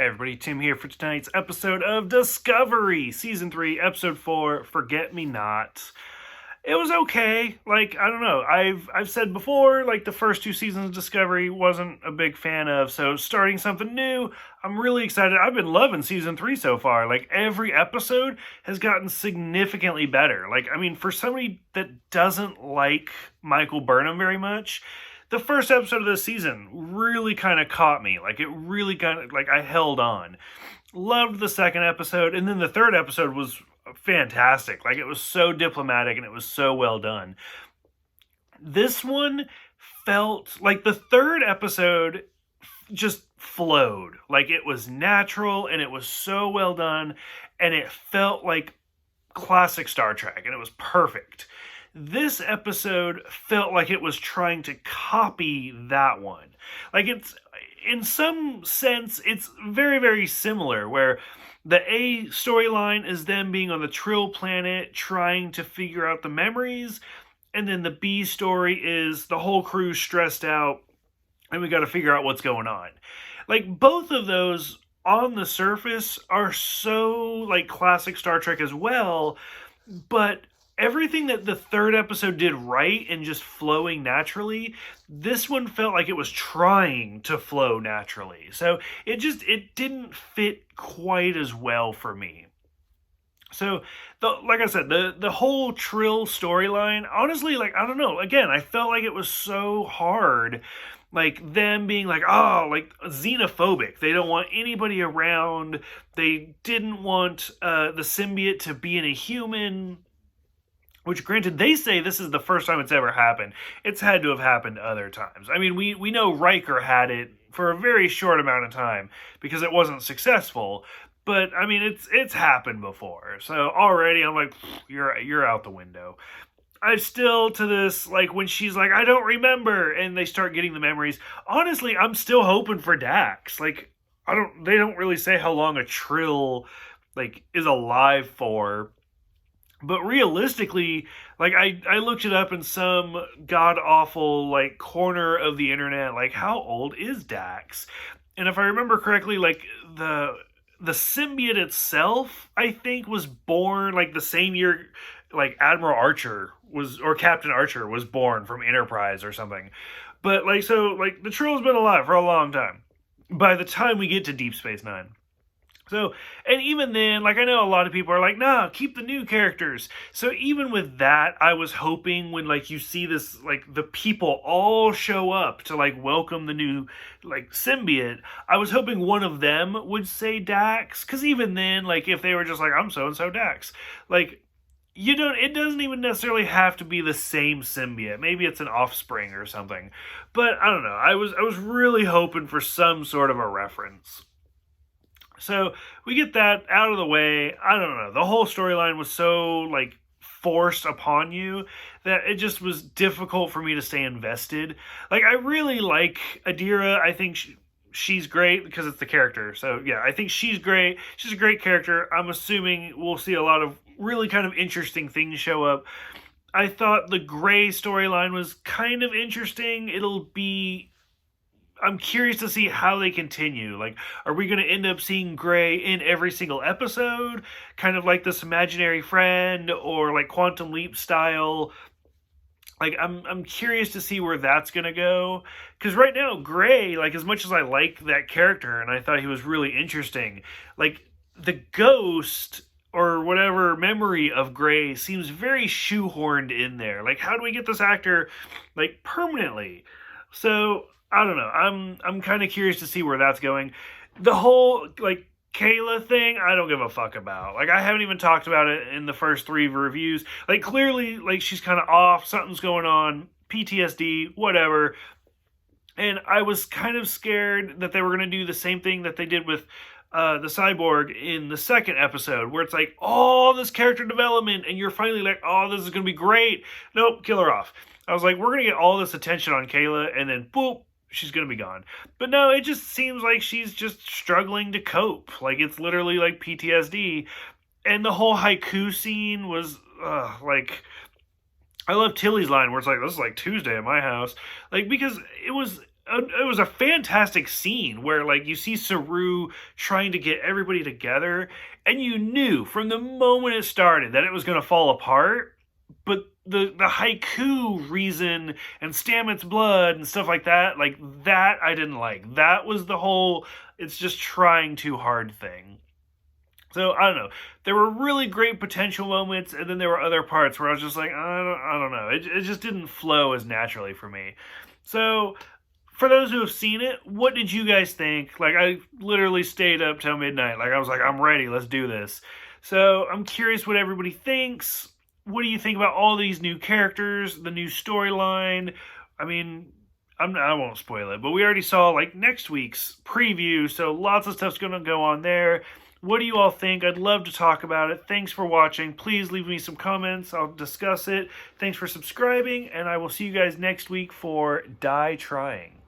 Hey everybody, Tim here for tonight's episode of Discovery, Season 3, Episode 4, Forget Me Not. It was okay. I don't know. I've said before, the first two seasons of Discovery wasn't a big fan of, so starting something new, I'm really excited. I've been loving Season 3 so far. Every episode has gotten significantly better. For somebody that doesn't like Michael Burnham very much, the first episode of this season really kind of caught me. It really I held on. Loved the second episode, and then the third episode was fantastic. It was so diplomatic and it was so well done. This one felt like the third episode just flowed. It was natural and it was so well done, and it felt like classic Star Trek, and it was perfect. This episode felt like it was trying to copy that one. It's, in some sense, it's very, very similar, where the A storyline is them being on the Trill planet trying to figure out the memories, and then the B story is the whole crew stressed out and we got to figure out what's going on. Both of those on the surface are so classic Star Trek as well, but everything that the third episode did right and just flowing naturally, this one felt like it was trying to flow naturally. So it didn't fit quite as well for me. So, like I said, the whole Trill storyline, honestly, I don't know. Again, I felt like it was so hard. Them being xenophobic. They don't want anybody around. They didn't want the symbiote to be in a human. Which, granted, they say this is the first time it's ever happened. It's had to have happened other times. We know Riker had it for a very short amount of time because it wasn't successful. But, it's happened before. So, already, I'm like, you're out the window. I still, to this, when she's like, I don't remember, and they start getting the memories. Honestly, I'm still hoping for Dax. They don't really say how long a Trill, is alive for. But realistically, I looked it up in some god-awful, corner of the internet, how old is Dax? And if I remember correctly, the symbiote itself, I think, was born, the same year, Admiral Archer or Captain Archer was born from Enterprise or something. But, the Trill's been alive for a long time. By the time we get to Deep Space Nine. So, and even then, I know a lot of people are like, nah, keep the new characters. So even with that, I was hoping when, you see this, the people all show up to, welcome the new, symbiote, I was hoping one of them would say Dax. Because even then, if they were just I'm so-and-so Dax. It doesn't even necessarily have to be the same symbiote. Maybe it's an offspring or something. But, I don't know. I was really hoping for some sort of a reference. So, we get that out of the way. I don't know. The whole storyline was so, forced upon you that it just was difficult for me to stay invested. I really like Adira. I think she's great because it's the character. So, yeah, I think she's great. She's a great character. I'm assuming we'll see a lot of really kind of interesting things show up. I thought the Gray storyline was kind of interesting. I'm curious to see how they continue. Are we going to end up seeing Gray in every single episode? Kind of like this imaginary friend or Quantum Leap style? I'm curious to see where that's going to go. Because right now, Gray, as much as I like that character and I thought he was really interesting, the ghost or whatever memory of Gray seems very shoehorned in there. How do we get this actor, permanently? So, I don't know. I'm kind of curious to see where that's going. The whole, Kayla thing, I don't give a fuck about. I haven't even talked about it in the first 3 reviews. Clearly, she's kind of off. Something's going on. PTSD, whatever. And I was kind of scared that they were going to do the same thing that they did with the cyborg in the second episode, where it's all this character development, and you're finally oh, this is going to be great. Nope, kill her off. I was we're going to get all this attention on Kayla, and then, boop, she's going to be gone. But no, it just seems like she's just struggling to cope. It's literally PTSD. And the whole haiku scene was, I love Tilly's line where it's this is Tuesday at my house. Because it was it was a fantastic scene where like you see Saru trying to get everybody together, and you knew from the moment it started that it was going to fall apart. But the haiku reason and Stamets' blood and stuff like that I didn't like. That was the whole it's just trying too hard thing. So I don't know. There were really great potential moments, and then there were other parts where I was just like, I don't know. It just didn't flow as naturally for me. So for those who have seen it, what did you guys think? Like, I literally stayed up till midnight. Like, I was like, I'm ready. Let's do this. So I'm curious what everybody thinks. What do you think about all these new characters, the new storyline? I mean, I won't spoil it, but we already saw like next week's preview, so lots of stuff's going to go on there. What do you all think? I'd love to talk about it. Thanks for watching. Please leave me some comments. I'll discuss it. Thanks for subscribing, and I will see you guys next week for Die Trying.